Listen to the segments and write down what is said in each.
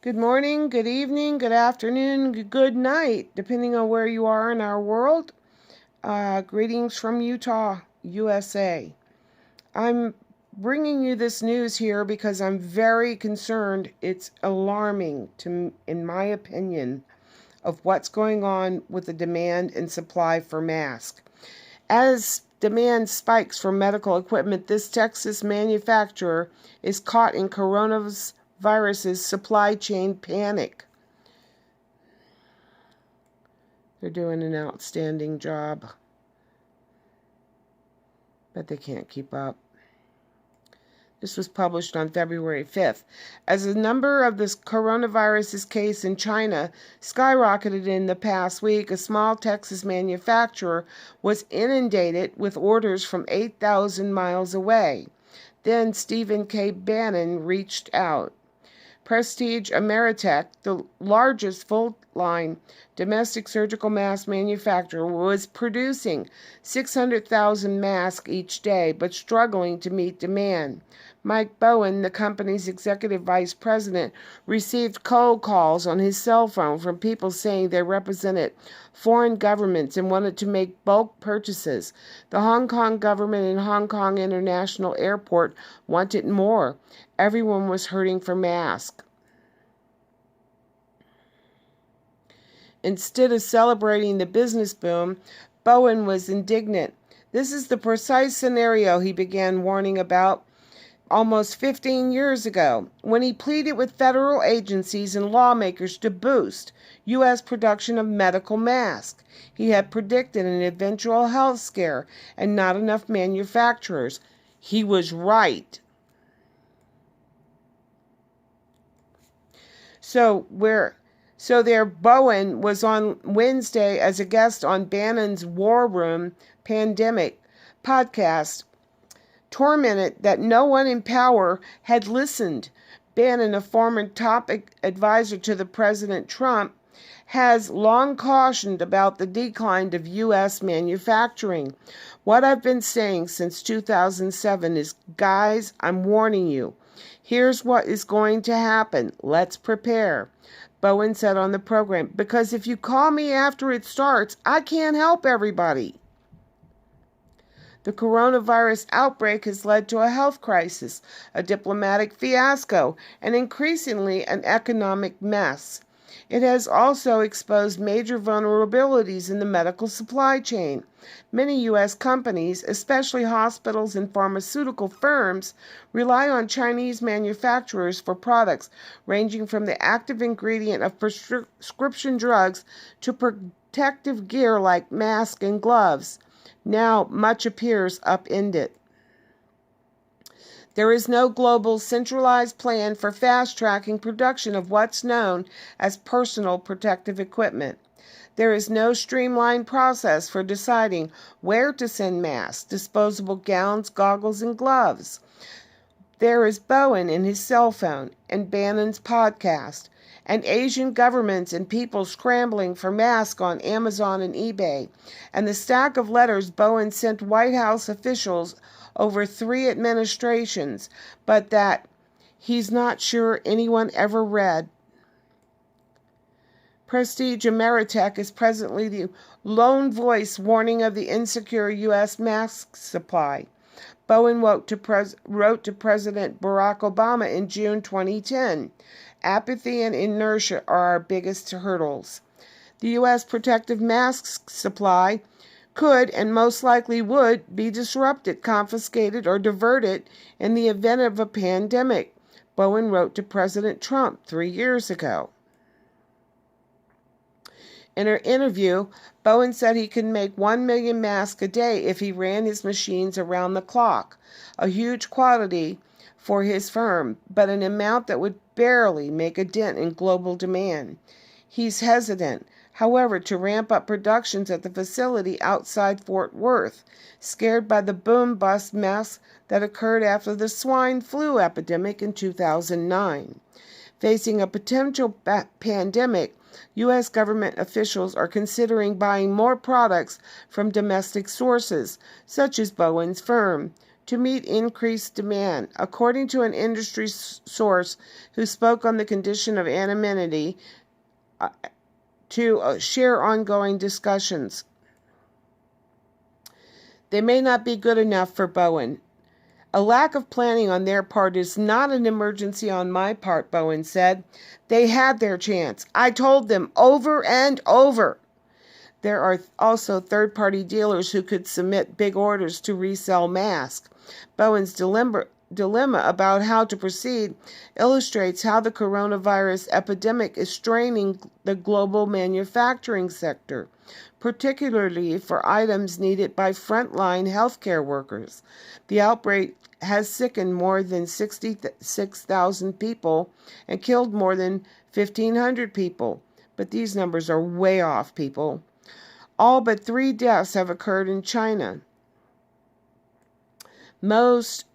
Good morning, good evening, good afternoon, good night, depending on where you are in our world. Greetings from Utah, USA. I'm bringing you this news here because I'm very concerned. It's alarming, in my opinion, of what's going on with the demand and supply for masks. As demand spikes for medical equipment, this Texas manufacturer is caught in coronavirus's supply chain panic. They're doing an outstanding job, but they can't keep up. This was published on February 5th. As the number of this coronavirus case in China skyrocketed in the past week, a small Texas manufacturer was inundated with orders from 8,000 miles away. Then Stephen K. Bannon reached out. Prestige Ameritech, the largest full-line domestic surgical mask manufacturer, was producing 600,000 masks each day, but struggling to meet demand. Mike Bowen, the company's executive vice president, received cold calls on his cell phone from people saying they represented foreign governments and wanted to make bulk purchases. The Hong Kong government and Hong Kong International Airport wanted more. Everyone was hurting for masks. Instead of celebrating the business boom, Bowen was indignant. This is the precise scenario he began warning about almost 15 years ago, when he pleaded with federal agencies and lawmakers to boost U.S. production of medical masks. He had predicted an eventual health scare and not enough manufacturers. He was right. So Bowen was on Wednesday as a guest on Bannon's War Room Pandemic podcast, tormented that no one in power had listened. Bannon, a former top advisor to the President Trump, has long cautioned about the decline of U.S. manufacturing. What I've been saying since 2007 is, guys, I'm warning you. Here's what is going to happen. Let's prepare. Bowen said on the program, because if you call me after it starts, I can't help everybody. The coronavirus outbreak has led to a health crisis, a diplomatic fiasco, and increasingly an economic mess. It has also exposed major vulnerabilities in the medical supply chain. Many U.S. companies, especially hospitals and pharmaceutical firms, rely on Chinese manufacturers for products ranging from the active ingredient of prescription drugs to protective gear like masks and gloves. Now much appears upended. There is no global centralized plan for fast-tracking production of what's known as personal protective equipment. There is no streamlined process for deciding where to send masks, disposable gowns, goggles, and gloves. There is Bowen and his cell phone and Bannon's podcast, and Asian governments and people scrambling for masks on Amazon and eBay, and the stack of letters Bowen sent White House officials over 3 administrations, but that he's not sure anyone ever read. Prestige Ameritech is presently the lone voice warning of the insecure U.S. mask supply. Bowen wrote to President Barack Obama in June 2010. Apathy and inertia are our biggest hurdles. The U.S. protective mask supply could and most likely would be disrupted, confiscated, or diverted in the event of a pandemic, Bowen wrote to President Trump 3 years ago. In her interview, Bowen said he could make 1 million masks a day if he ran his machines around the clock, a huge quantity for his firm, but an amount that would barely make a dent in global demand. He's hesitant, however, to ramp up productions at the facility outside Fort Worth, scared by the boom-bust mess that occurred after the swine flu epidemic in 2009. Facing a potential pandemic, U.S. government officials are considering buying more products from domestic sources, such as Bowen's firm, to meet increased demand, according to an industry source who spoke on the condition of anonymity to share ongoing discussions. They may not be good enough for Bowen. A lack of planning on their part is not an emergency on my part, Bowen said. They had their chance. I told them over and over. There are also third-party dealers who could submit big orders to resell masks. Bowen's dilemma about how to proceed illustrates how the coronavirus epidemic is straining the global manufacturing sector, particularly for items needed by frontline healthcare workers. The outbreak has sickened more than 66,000 people and killed more than 1,500 people. But these numbers are way off, people. All but 3 deaths have occurred in China. Most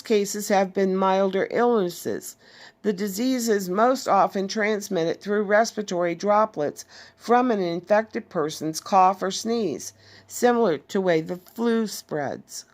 cases have been milder illnesses. The disease is most often transmitted through respiratory droplets from an infected person's cough or sneeze, similar to the way the flu spreads.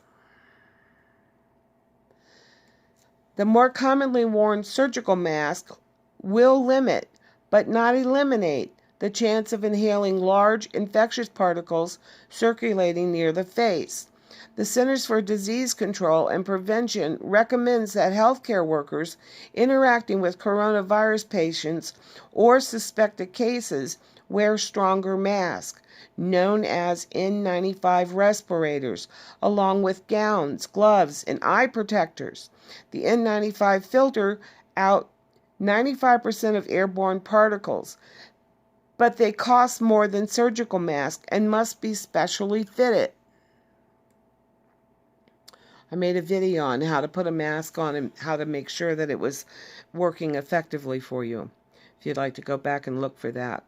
The more commonly worn surgical mask will limit, but not eliminate, the chance of inhaling large infectious particles circulating near the face. The Centers for Disease Control and Prevention recommends that healthcare workers interacting with coronavirus patients or suspected cases wear stronger masks, known as N95 respirators, along with gowns, gloves, and eye protectors. The N95 filter out 95% of airborne particles, but they cost more than surgical masks and must be specially fitted. I made a video on how to put a mask on and how to make sure that it was working effectively for you, if you'd like to go back and look for that.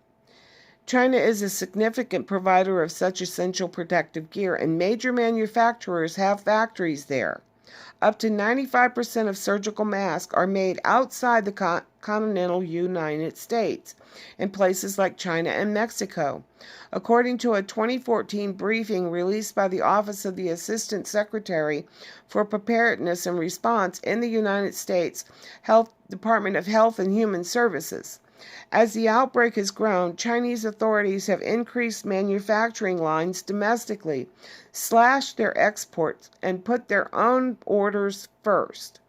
China is a significant provider of such essential protective gear, and major manufacturers have factories there. Up to 95% of surgical masks are made outside the continental United States, in places like China and Mexico. According to a 2014 briefing released by the Office of the Assistant Secretary for Preparedness and Response in the United States Department of Health and Human Services. As the outbreak has grown, Chinese authorities have increased manufacturing lines domestically, slashed their exports, and put their own orders first.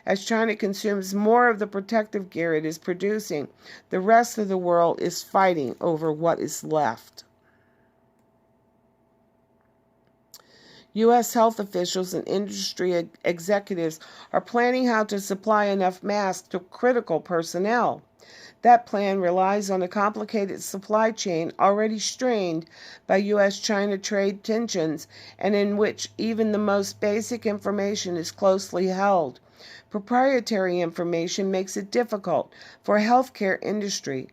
As China consumes more of the protective gear it is producing, the rest of the world is fighting over what is left. U.S. health officials and industry executives are planning how to supply enough masks to critical personnel. That plan relies on a complicated supply chain already strained by U.S.-China trade tensions and in which even the most basic information is closely held. Proprietary information makes it difficult for healthcare industry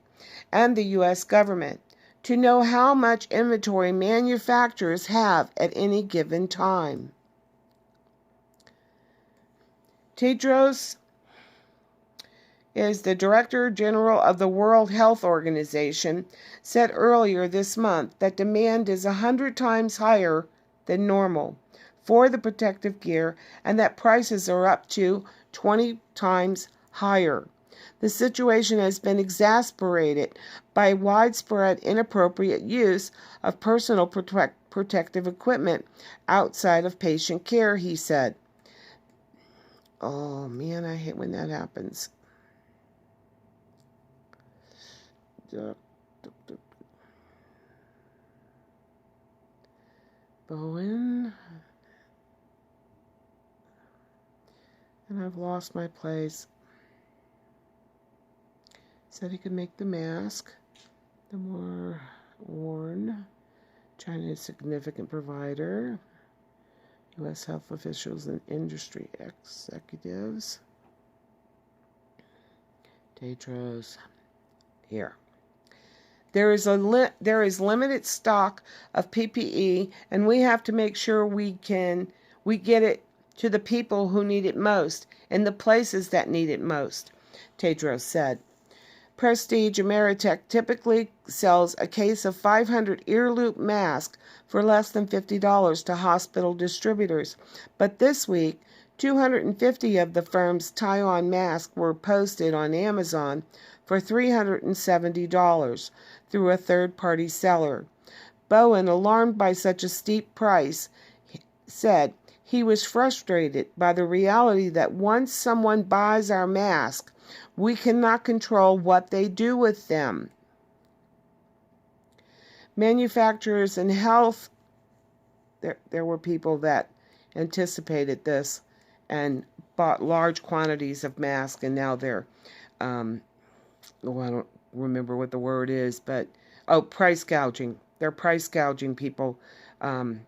and the U.S. government to know how much inventory manufacturers have at any given time. Tedros is the Director General of the World Health Organization, said earlier this month that demand is 100 times higher than normal for the protective gear and that prices are up to 20 times higher. The situation has been exacerbated by widespread inappropriate use of personal protective equipment outside of patient care, he said. Oh man, I hate when that happens. Bowen. And I've lost my place. Said he could make the mask, the more worn. China is a significant provider. U.S. health officials and industry executives. Tedros. Here. There is limited stock of PPE, and we have to make sure we get it to the people who need it most, in the places that need it most, Tedros said. Prestige Ameritech typically sells a case of 500 ear loop masks for less than $50 to hospital distributors, but this week 250 of the firm's tie-on masks were posted on Amazon for $370 through a third-party seller. Bowen, alarmed by such a steep price, said he was frustrated by the reality that once someone buys our mask, we cannot control what they do with them. Manufacturers and health, there were people that anticipated this and bought large quantities of masks, and now they're, I don't remember what the word is, but, price gouging. They're price gouging people, and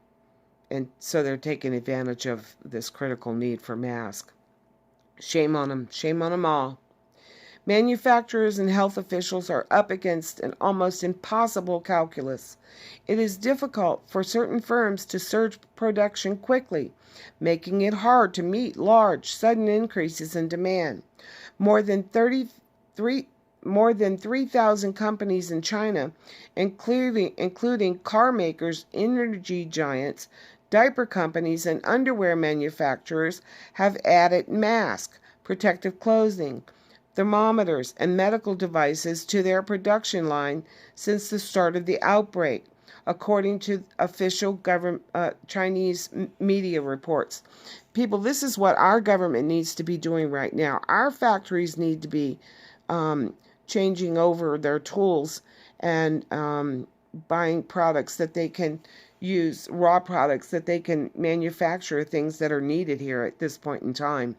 so they're taking advantage of this critical need for masks. Shame on them. Shame on them all. Manufacturers and health officials are up against an almost impossible calculus. It is difficult for certain firms to surge production quickly, making it hard to meet large, sudden increases in demand. More than 3,000 companies in China, including car makers, energy giants, diaper companies, and underwear manufacturers, have added masks, protective clothing, thermometers, and medical devices to their production line since the start of the outbreak, according to official Chinese media reports. People, this is what our government needs to be doing right now. Our factories need to be changing over their tools and buying products that they can use, raw products that they can manufacture things that are needed here at this point in time.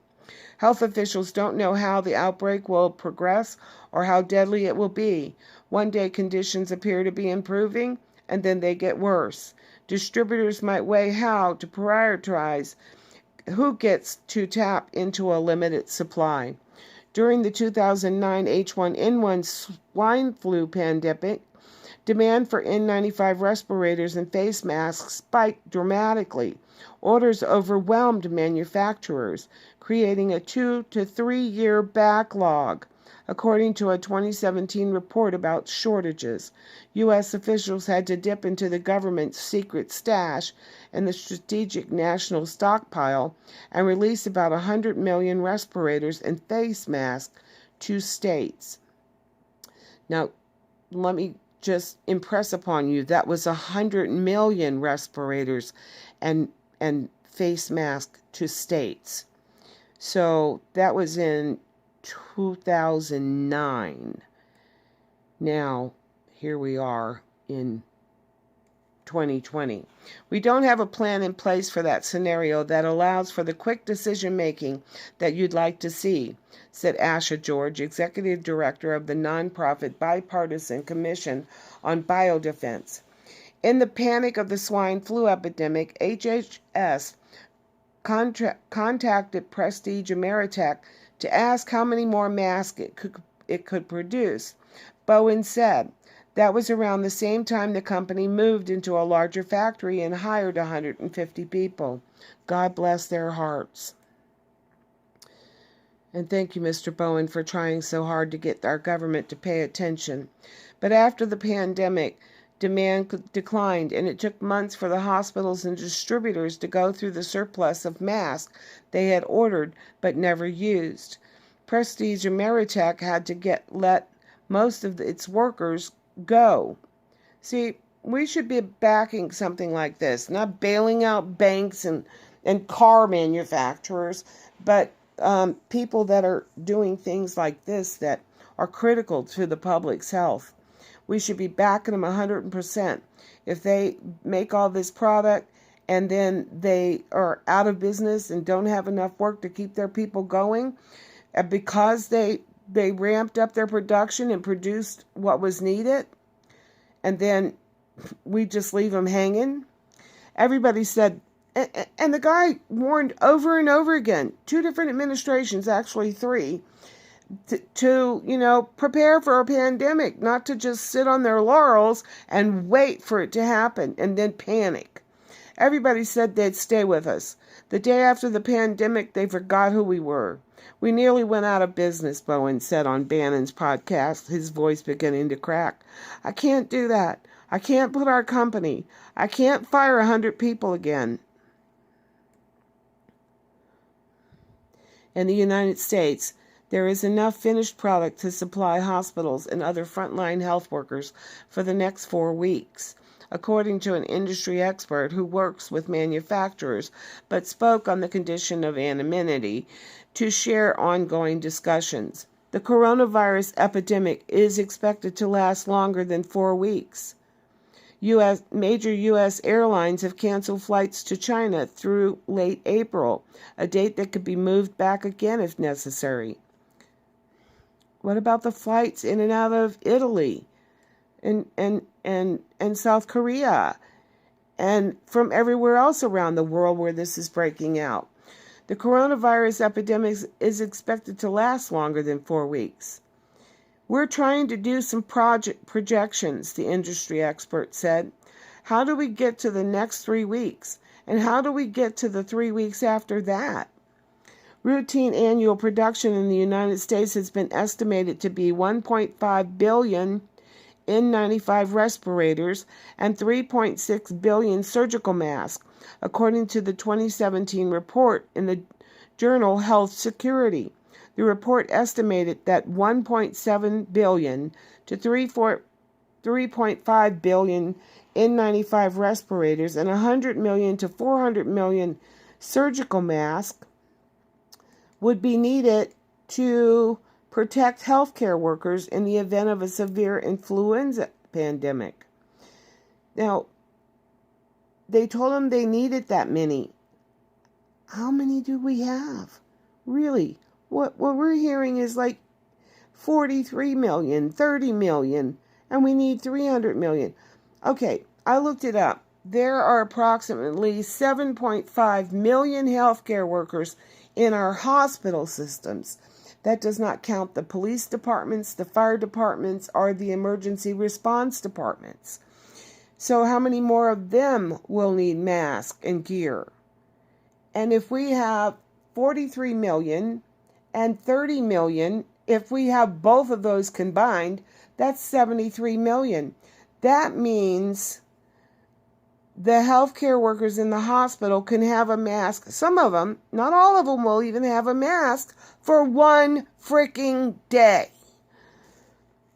Health officials don't know how the outbreak will progress or how deadly it will be. One day conditions appear to be improving, and then they get worse. Distributors might weigh how to prioritize who gets to tap into a limited supply. During the 2009 H1N1 swine flu pandemic, demand for N95 respirators and face masks spiked dramatically. Orders overwhelmed manufacturers, creating a 2 to 3 year backlog, according to a 2017 report about shortages. U.S. officials had to dip into the government's secret stash and the Strategic National Stockpile and release about 100 million respirators and face masks to states. Now, let me just impress upon you, that was 100 million respirators and face masks to states. So that was in 2009. Now, here we are in 2020. We don't have a plan in place for that scenario that allows for the quick decision making that you'd like to see, said Asha George, executive director of the nonprofit Bipartisan Commission on Biodefense. In the panic of the swine flu epidemic, HHS contacted Prestige Ameritech to ask how many more masks it could produce. Bowen said that was around the same time the company moved into a larger factory and hired 150 people. God bless their hearts. And thank you, Mr. Bowen, for trying so hard to get our government to pay attention. But after the pandemic, demand declined, and it took months for the hospitals and distributors to go through the surplus of masks they had ordered but never used. Prestige Ameritech had to let most of its workers go. See, we should be backing something like this, not bailing out banks and car manufacturers, but people that are doing things like this that are critical to the public's health. We should be backing them 100%. If they make all this product and then they are out of business and don't have enough work to keep their people going, because they ramped up their production and produced what was needed, and then we just leave them hanging. Everybody said, and the guy warned over and over again, 2 different administrations, actually 3, to prepare for a pandemic, not to just sit on their laurels and wait for it to happen and then panic. Everybody said they'd stay with us. The day after the pandemic, they forgot who we were. We nearly went out of business, Bowen said on Bannon's podcast, his voice beginning to crack. I can't do that. I can't put our company. I can't fire 100 people again. In the United States, there is enough finished product to supply hospitals and other frontline health workers for the next 4 weeks, according to an industry expert who works with manufacturers but spoke on the condition of anonymity to share ongoing discussions. The coronavirus epidemic is expected to last longer than 4 weeks. Major U.S. airlines have canceled flights to China through late April, a date that could be moved back again if necessary. What about the flights in and out of Italy and South Korea and from everywhere else around the world where this is breaking out? The coronavirus epidemic is expected to last longer than 4 weeks. We're trying to do some projections, the industry expert said. How do we get to the next 3 weeks? And how do we get to the 3 weeks after that? Routine annual production in the United States has been estimated to be 1.5 billion N95 respirators and 3.6 billion surgical masks, according to the 2017 report in the journal Health Security. The report estimated that 1.7 billion to 3.5 billion N95 respirators and 100 million to 400 million surgical masks would be needed to protect healthcare workers in the event of a severe influenza pandemic. Now, they told them they needed that many. How many do we have? Really? What we're hearing is like 43 million, 30 million, and we need 300 million. Okay, I looked it up. There are approximately 7.5 million healthcare workers in our hospital systems. That does not count the police departments, the fire departments, or the emergency response departments. So how many more of them will need masks and gear? And if we have 43 million and 30 million, if we have both of those combined, that's 73 million. That means the healthcare workers in the hospital can have a mask. Some of them, not all of them, will even have a mask for 1 freaking day.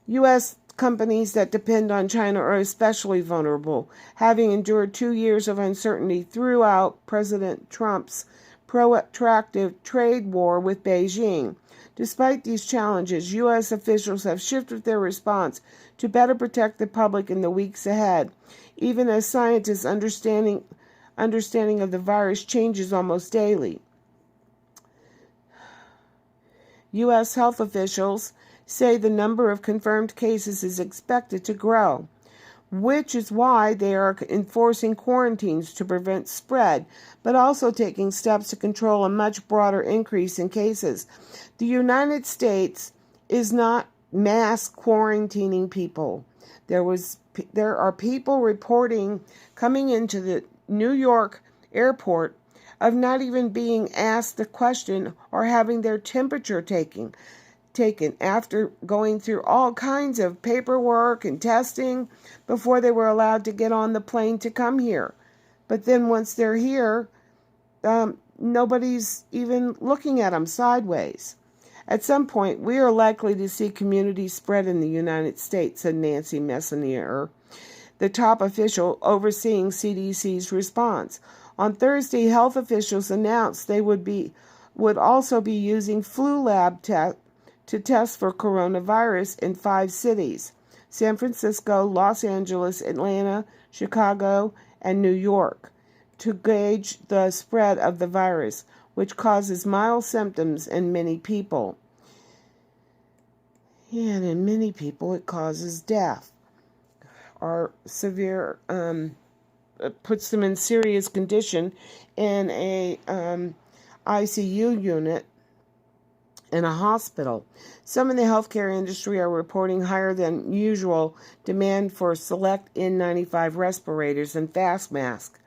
U.S. companies that depend on China are especially vulnerable, having endured 2 years of uncertainty throughout President Trump's protracted trade war with Beijing. Despite these challenges, U.S. officials have shifted their response to better protect the public in the weeks ahead, even as scientists' understanding of the virus changes almost daily. U.S. health officials say the number of confirmed cases is expected to grow, which is why they are enforcing quarantines to prevent spread, but also taking steps to control a much broader increase in cases. The United States is not mass quarantining people. There are people reporting coming into the New York airport of not even being asked the question or having their temperature taken after going through all kinds of paperwork and testing before they were allowed to get on the plane to come here. But then once they're here, nobody's even looking at them sideways. At some point, we are likely to see community spread in the United States, said Nancy Messonnier, the top official overseeing CDC's response. On Thursday, health officials announced they would also be using flu lab tests to test for coronavirus in 5 cities: San Francisco, Los Angeles, Atlanta, Chicago, and New York, to gauge the spread of the virus, which causes mild symptoms in many people. And in many people, it causes death or severe, puts them in serious condition in a ICU unit in a hospital. Some in the healthcare industry are reporting higher than usual demand for select N95 respirators and fast masks,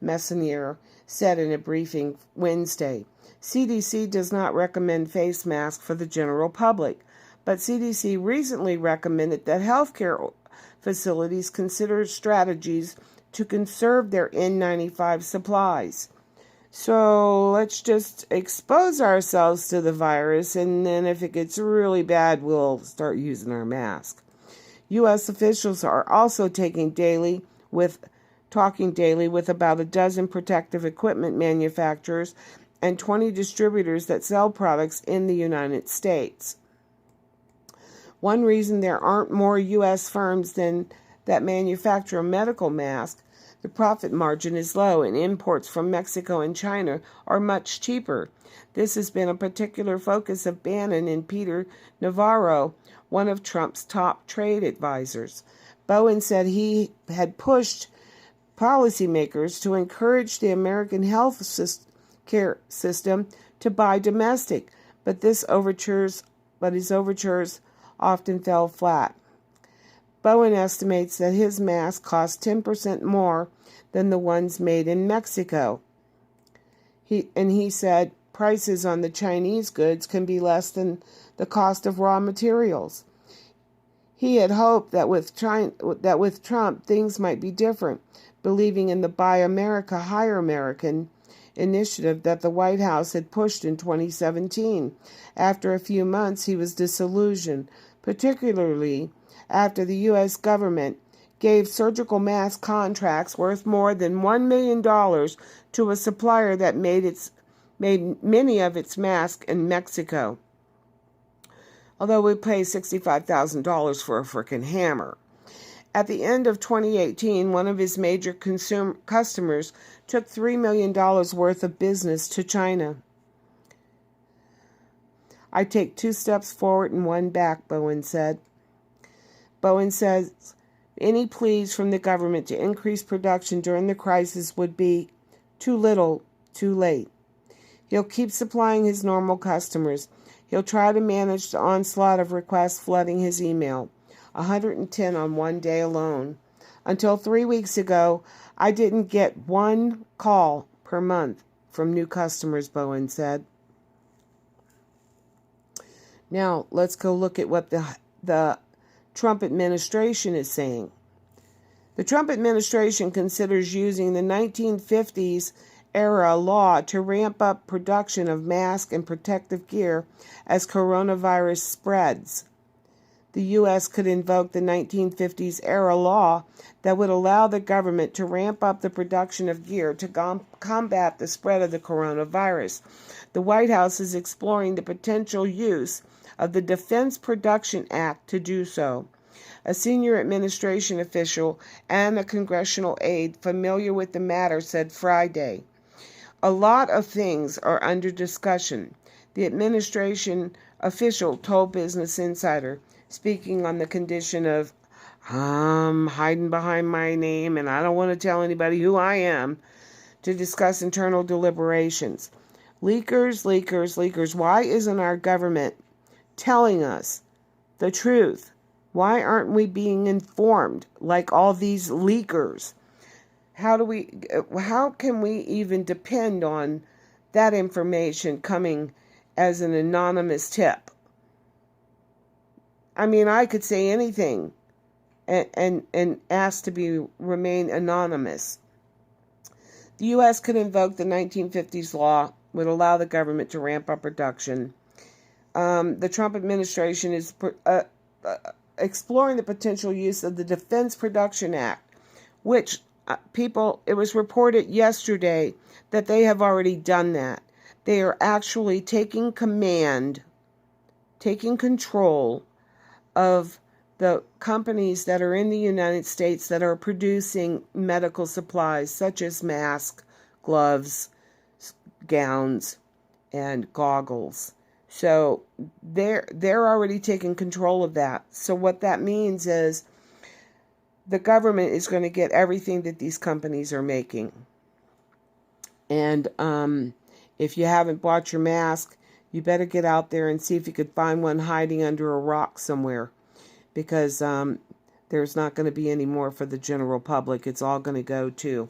Messonnier said in a briefing Wednesday. CDC does not recommend face masks for the general public, but CDC recently recommended that healthcare facilities consider strategies to conserve their N95 supplies. So let's just expose ourselves to the virus, and then if it gets really bad, we'll start using our mask. U.S. officials are also talking daily with about a dozen protective equipment manufacturers and 20 distributors that sell products in the United States. One reason there aren't more U.S. firms that manufacture a medical mask, the profit margin is low, and imports from Mexico and China are much cheaper. This has been a particular focus of Bannon and Peter Navarro, one of Trump's top trade advisors. Bowen said he had pushed policymakers to encourage the American health care system to buy domestic, but his overtures often fell flat. Bowen estimates that his masks cost 10% more than the ones made in Mexico. He said prices on the Chinese goods can be less than the cost of raw materials. He had hoped that with Trump things might be different, believing in the Buy America, Hire American initiative that the White House had pushed in 2017. After a few months, he was disillusioned, particularly after the U.S. government gave surgical mask contracts worth more than $1 million to a supplier that made many of its masks in Mexico. Although we pay $65,000 for a frickin' hammer. At the end of 2018, one of his major customers took $3 million worth of business to China. I take 2 steps forward and 1 back, Bowen said. Bowen says any pleas from the government to increase production during the crisis would be too little, too late. He'll keep supplying his normal customers. He'll try to manage the onslaught of requests flooding his email, 110 on one day alone. Until 3 weeks ago, I didn't get 1 call per month from new customers, Bowen said. Now, let's go look at what the Trump administration is saying. The Trump administration considers using the 1950s era law to ramp up production of masks and protective gear as coronavirus spreads. The U.S. could invoke the 1950s era law that would allow the government to ramp up the production of gear to combat the spread of the coronavirus. The White House is exploring the potential use of the Defense Production Act to do so. A senior administration official and a congressional aide familiar with the matter said Friday, "A lot of things are under discussion," the administration official told Business Insider, speaking on the condition of, hiding behind my name and I don't want to tell anybody who I am, to discuss internal deliberations. Leakers. Why isn't our government telling us the truth? Why aren't we being informed like all these leakers? How can we even depend on that information coming as an anonymous tip? I mean, I could say anything and ask to remain anonymous. The U.S. could invoke the 1950s law, would allow the government to ramp up production. The Trump administration is exploring the potential use of the Defense Production Act, which it was reported yesterday that they have already done that. They are actually taking control of the companies that are in the United States that are producing medical supplies such as masks, gloves, gowns, and goggles. So they're already taking control of that. So what that means is the government is going to get everything that these companies are making. And if you haven't bought your mask, you better get out there and see if you could find one hiding under a rock somewhere, because there's not going to be any more for the general public. It's all going to go to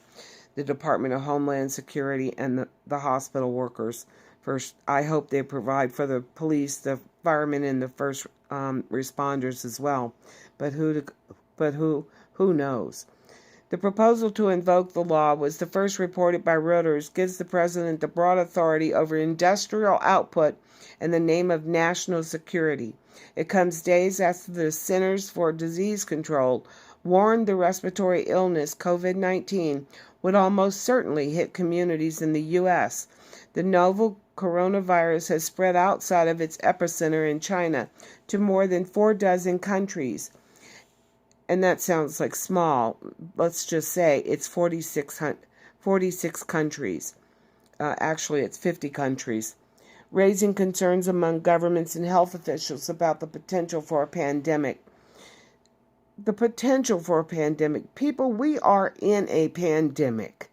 the Department of Homeland Security and the hospital workers First, I hope they provide for the police, the firemen, and the first responders as well. But who knows? The proposal to invoke the law was the first reported by Reuters, gives the president the broad authority over industrial output in the name of national security. It comes days after the Centers for Disease Control warned the respiratory illness COVID-19 would almost certainly hit communities in the U.S. The novel coronavirus has spread outside of its epicenter in China to more than 40 countries. And that sounds like small. Let's just say it's 46 countries. Actually, it's 50 countries, raising concerns among governments and health officials about the potential for a pandemic. The potential for a pandemic. People, we are in a pandemic.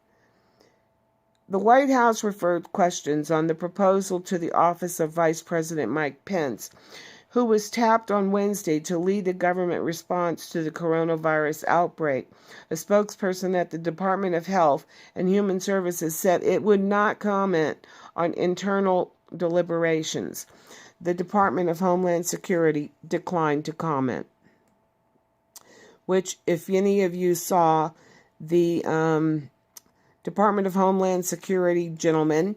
The White House referred questions on the proposal to the office of Vice President Mike Pence, who was tapped on Wednesday to lead the government response to the coronavirus outbreak. A spokesperson at the Department of Health and Human Services said it would not comment on internal deliberations. The Department of Homeland Security declined to comment. Which, if any of you saw the Department of Homeland Security gentleman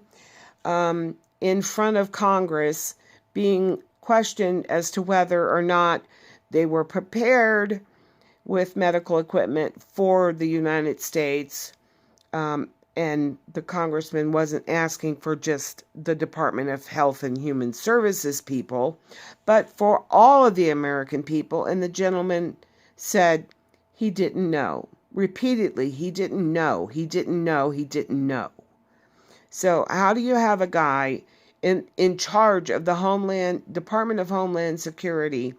in front of Congress being questioned as to whether or not they were prepared with medical equipment for the United States, and the congressman wasn't asking for just the Department of Health and Human Services people, but for all of the American people, and the gentleman said he didn't know. Repeatedly, he didn't know. So how do you have a guy in charge of the Department of Homeland Security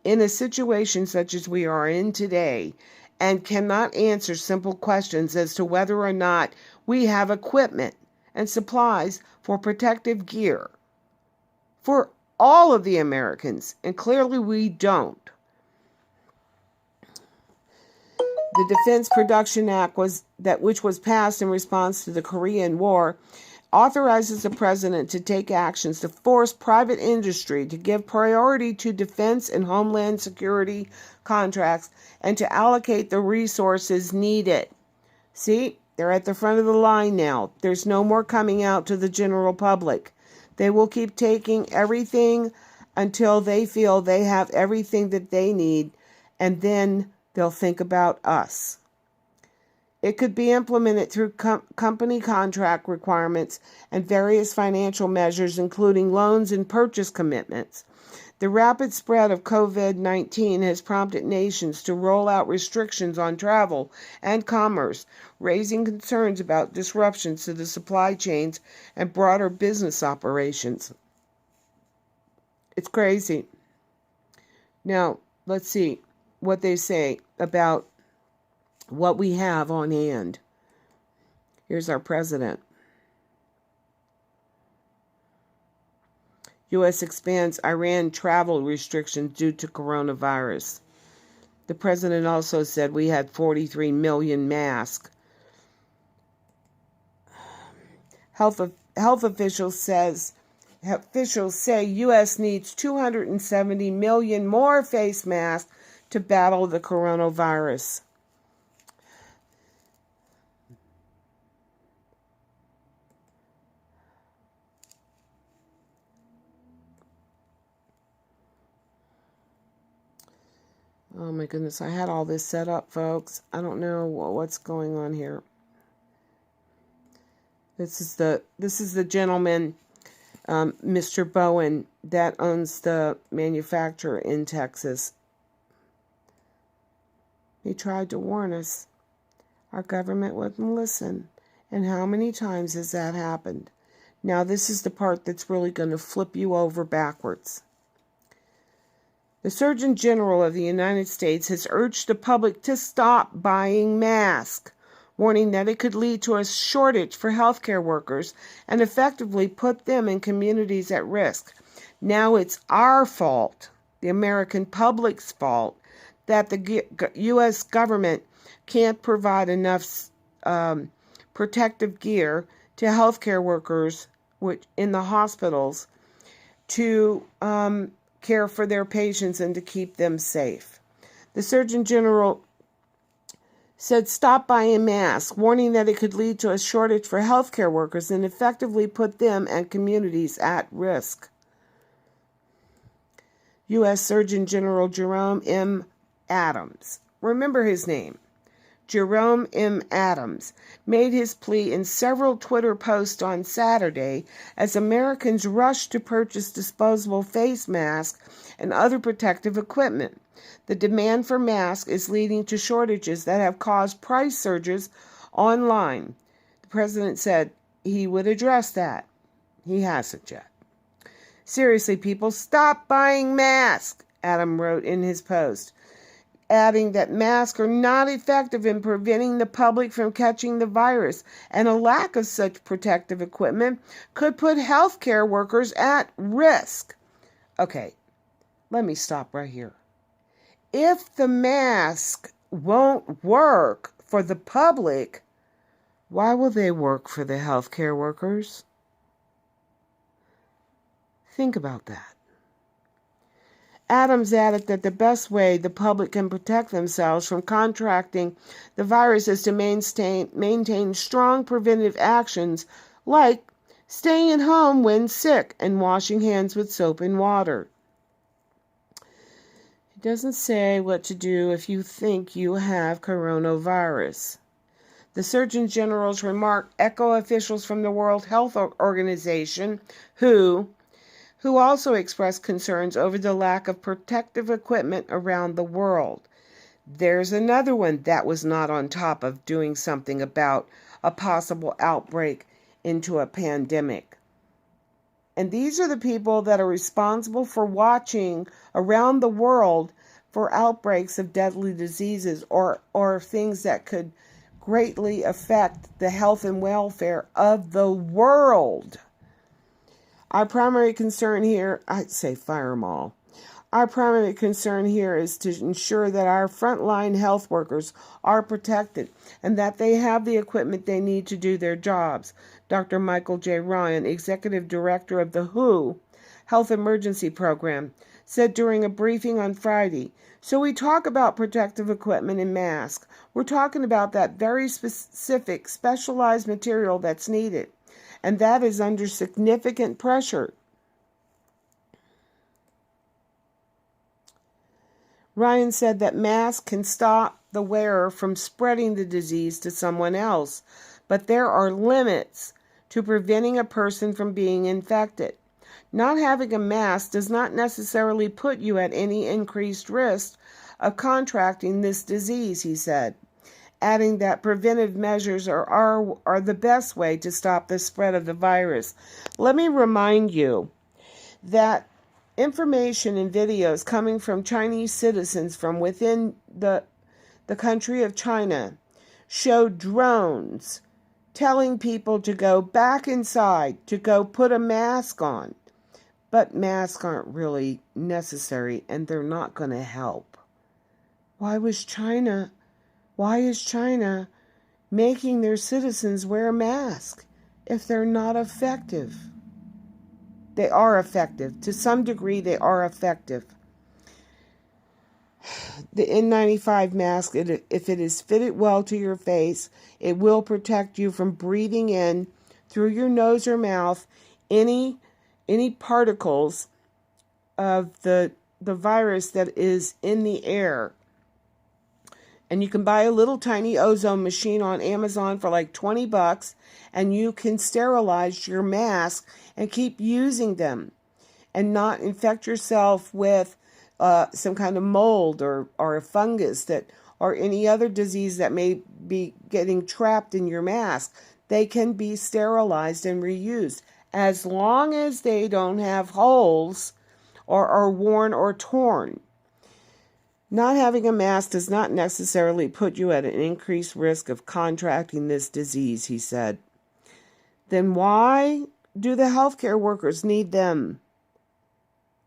in a situation such as we are in today and cannot answer simple questions as to whether or not we have equipment and supplies for protective gear for all of the Americans? And clearly we don't. The Defense Production Act, which was passed in response to the Korean War, authorizes the president to take actions to force private industry to give priority to defense and homeland security contracts and to allocate the resources needed. See, they're at the front of the line now. There's no more coming out to the general public. They will keep taking everything until they feel they have everything that they need, and then they'll think about us. It could be implemented through company contract requirements and various financial measures, including loans and purchase commitments. The rapid spread of COVID-19 has prompted nations to roll out restrictions on travel and commerce, raising concerns about disruptions to the supply chains and broader business operations. It's crazy. Now, let's see what they say about what we have on hand. Here's our president. U.S. expands Iran travel restrictions due to coronavirus. The president also said we had 43 million masks. Health officials say U.S. needs 270 million more face masks to battle the coronavirus. Oh my goodness, I had all this set up, folks. I don't know what's going on here. This is the gentleman, Mr. Bowen, that owns the manufacturer in Texas. He tried to warn us. Our government wouldn't listen. And how many times has that happened? Now this is the part that's really going to flip you over backwards. The Surgeon General of the United States has urged the public to stop buying masks, warning that it could lead to a shortage for healthcare workers and effectively put them and communities at risk. Now it's our fault, the American public's fault, that the U.S. government can't provide enough protective gear to healthcare workers which in the hospitals, to care for their patients and to keep them safe. The Surgeon General said stop buying masks, warning that it could lead to a shortage for healthcare workers and effectively put them and communities at risk. U.S. Surgeon General Jerome M. Adams, remember his name, Jerome M. Adams, made his plea in several Twitter posts on Saturday as Americans rushed to purchase disposable face masks and other protective equipment. The demand for masks is leading to shortages that have caused price surges online. The president said he would address that. He hasn't yet. Seriously, people, stop buying masks, Adam wrote in his post, adding that masks are not effective in preventing the public from catching the virus, and a lack of such protective equipment could put healthcare workers at risk. Okay, let me stop right here. If the mask won't work for the public, why will they work for the healthcare workers? Think about that. Adams added that the best way the public can protect themselves from contracting the virus is to maintain strong preventive actions like staying at home when sick and washing hands with soap and water. It doesn't say what to do if you think you have coronavirus. The Surgeon General's remark echo officials from the World Health Organization who also expressed concerns over the lack of protective equipment around the world. There's another one that was not on top of doing something about a possible outbreak into a pandemic. And these are the people that are responsible for watching around the world for outbreaks of deadly diseases or things that could greatly affect the health and welfare of the world. Our primary concern here, I'd say fire them all. Our primary concern here is to ensure that our frontline health workers are protected and that they have the equipment they need to do their jobs. Dr. Michael J. Ryan, Executive Director of the WHO Health Emergency Program, said during a briefing on Friday. So we talk about protective equipment and masks. We're talking about that very specific, specialized material that's needed, and that is under significant pressure. Ryan said that masks can stop the wearer from spreading the disease to someone else, but there are limits to preventing a person from being infected. Not having a mask does not necessarily put you at any increased risk of contracting this disease, he said, adding that preventive measures are the best way to stop the spread of the virus. Let me remind you that information and videos coming from Chinese citizens from within the country of China show drones telling people to go back inside, to go put a mask on. But masks aren't really necessary and they're not going to help. Why is China making their citizens wear a mask if they're not effective? They are effective. To some degree, they are effective. The N95 mask, if it is fitted well to your face, it will protect you from breathing in through your nose or mouth any particles of the virus that is in the air. And you can buy a little tiny ozone machine on Amazon for like $20, and you can sterilize your mask and keep using them and not infect yourself with some kind of mold or a fungus or any other disease that may be getting trapped in your mask. They can be sterilized and reused as long as they don't have holes or are worn or torn. Not having a mask does not necessarily put you at an increased risk of contracting this disease, he said. Then why do the healthcare workers need them?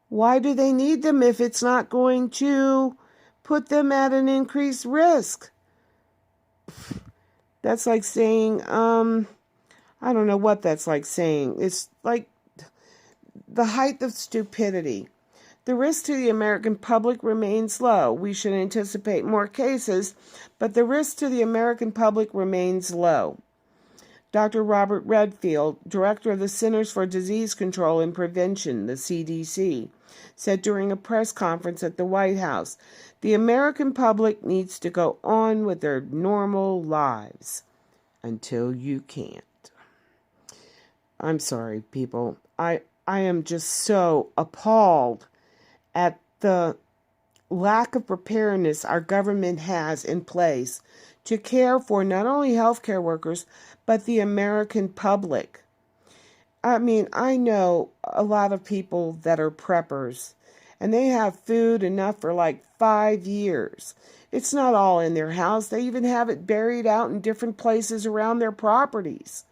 Why do they need them if it's not going to put them at an increased risk? That's like saying, I don't know what that's like saying. It's like the height of stupidity. The risk to the American public remains low. We should anticipate more cases, but the risk to the American public remains low. Dr. Robert Redfield, director of the Centers for Disease Control and Prevention, the CDC, said during a press conference at the White House, the American public needs to go on with their normal lives until you can't. I'm sorry, people. I am just so appalled at the lack of preparedness our government has in place to care for not only healthcare workers, but the American public. I mean, I know a lot of people that are preppers, and they have food enough for like 5 years. It's not all in their house. They even have it buried out in different places around their properties.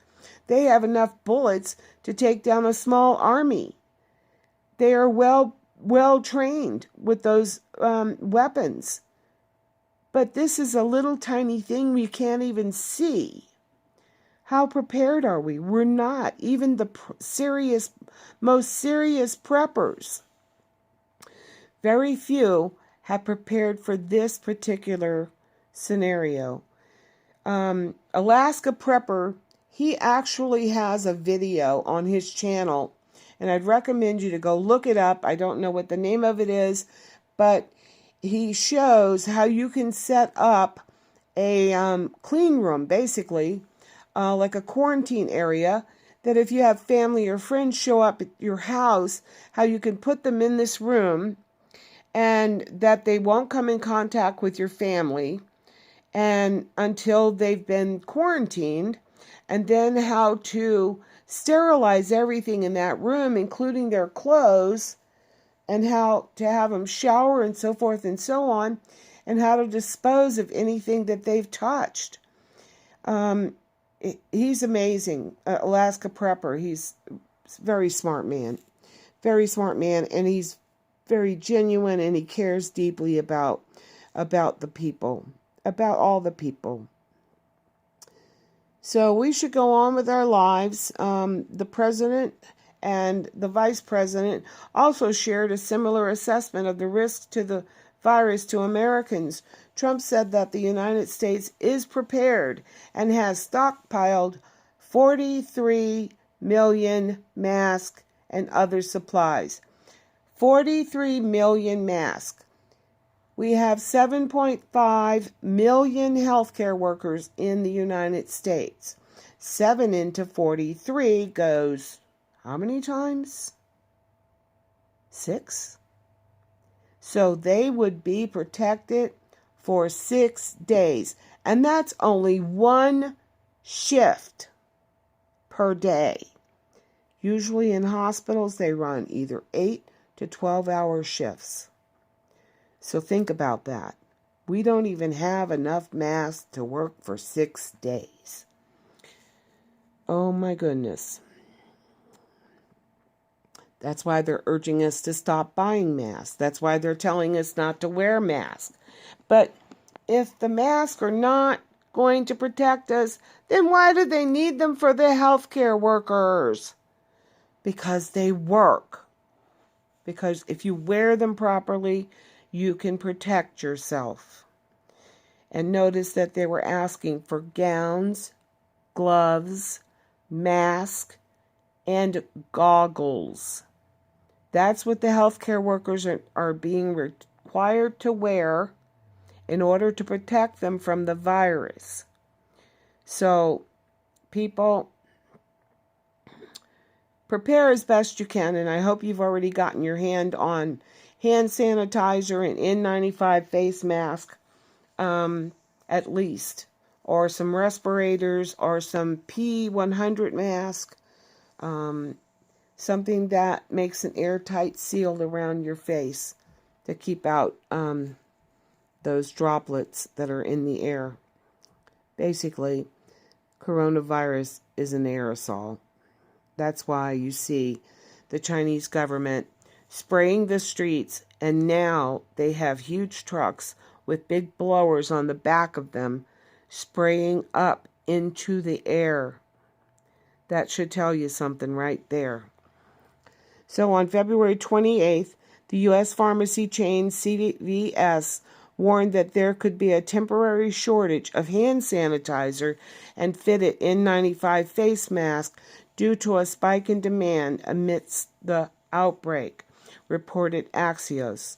They have enough bullets to take down a small army. They are well trained with those weapons. But this is a little tiny thing we can't even see. How prepared are we? We're not. Even the most serious preppers. Very few have prepared for this particular scenario. Alaska Prepper, he actually has a video on his channel, and I'd recommend you to go look it up. I don't know what the name of it is, but he shows how you can set up a clean room, basically, like a quarantine area, that if you have family or friends show up at your house, how you can put them in this room and that they won't come in contact with your family and until they've been quarantined, and then how to sterilize everything in that room, including their clothes, and how to have them shower and so forth and so on, and how to dispose of anything that they've touched. He's amazing, Alaska Prepper. He's a very smart man, and he's very genuine, and he cares deeply about the people, about all the people. So we should go on with our lives. The president and the vice president also shared a similar assessment of the risk to the virus to Americans. Trump said that the United States is prepared and has stockpiled 43 million masks and other supplies. 43 million masks. We have 7.5 million healthcare workers in the United States. 7 into 43 goes how many times? 6. So they would be protected for 6 days. And that's only one shift per day. Usually in hospitals, they run either 8 to 12-hour shifts. So think about that. We don't even have enough masks to work for 6 days. Oh my goodness. That's why they're urging us to stop buying masks. That's why they're telling us not to wear masks. But if the masks are not going to protect us, then why do they need them for the healthcare workers? Because they work. Because if you wear them properly, you can protect yourself. And notice that they were asking for gowns, gloves, masks, and goggles. That's what the healthcare workers are being required to wear in order to protect them from the virus. So, people, prepare as best you can, and I hope you've already gotten your hand on hand sanitizer and N95 face mask, at least, or some respirators, or some P100 mask, something that makes an airtight seal around your face to keep out those droplets that are in the air. Basically, coronavirus is an aerosol. That's why you see the Chinese government spraying the streets, and now they have huge trucks with big blowers on the back of them spraying up into the air That should tell you something right there. So on February 28th, the U.S. pharmacy chain CVS warned that there could be a temporary shortage of hand sanitizer and fitted N95 face masks due to a spike in demand amidst the outbreak, reported Axios.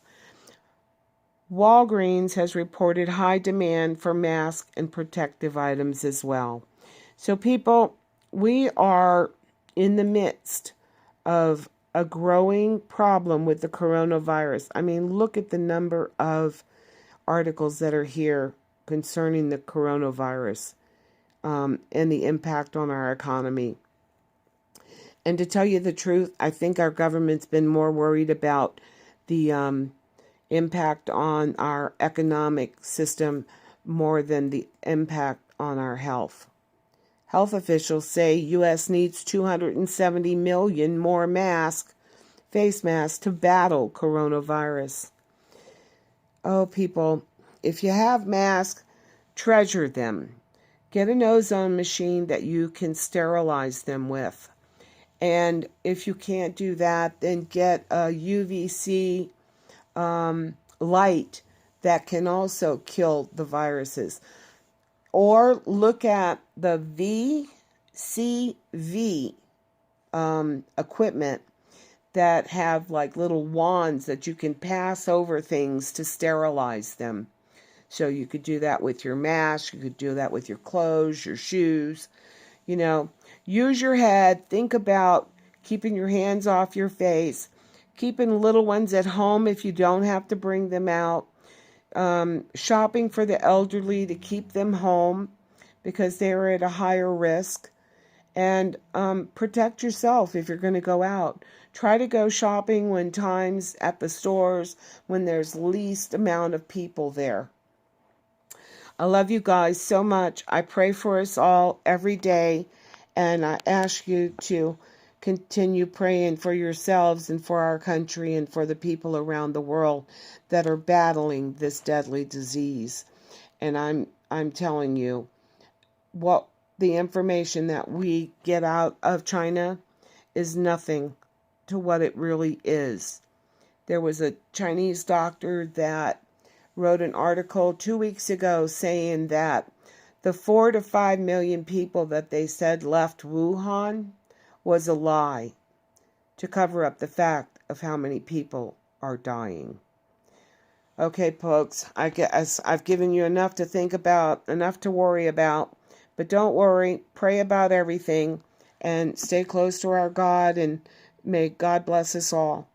Walgreens has reported high demand for masks and protective items as well. So people, we are in the midst of a growing problem with the coronavirus. I mean, look at the number of articles that are here concerning the coronavirus and the impact on our economy. And to tell you the truth, I think our government's been more worried about the impact on our economic system more than the impact on our health. Health officials say U.S. needs 270 million more face masks to battle coronavirus. Oh, people, if you have masks, treasure them. Get an ozone machine that you can sterilize them with. And if you can't do that, then get a UVC light that can also kill the viruses. Or look at the VCV equipment that have like little wands that you can pass over things to sterilize them. So you could do that with your mask, you could do that with your clothes, your shoes. You know, use your head, think about keeping your hands off your face, keeping little ones at home if you don't have to bring them out, shopping for the elderly to keep them home because they're at a higher risk, and protect yourself if you're going to go out. Try to go shopping when times at the stores when there's least amount of people there. I love you guys so much. I pray for us all every day, and I ask you to continue praying for yourselves and for our country and for the people around the world that are battling this deadly disease. And I'm telling you, what the information that we get out of China is nothing to what it really is. There was a Chinese doctor that wrote an article 2 weeks ago saying that the 4 to 5 million people that they said left Wuhan was a lie to cover up the fact of how many people are dying. Okay, folks, I guess I've given you enough to think about, enough to worry about, but don't worry, pray about everything and stay close to our God, and may God bless us all.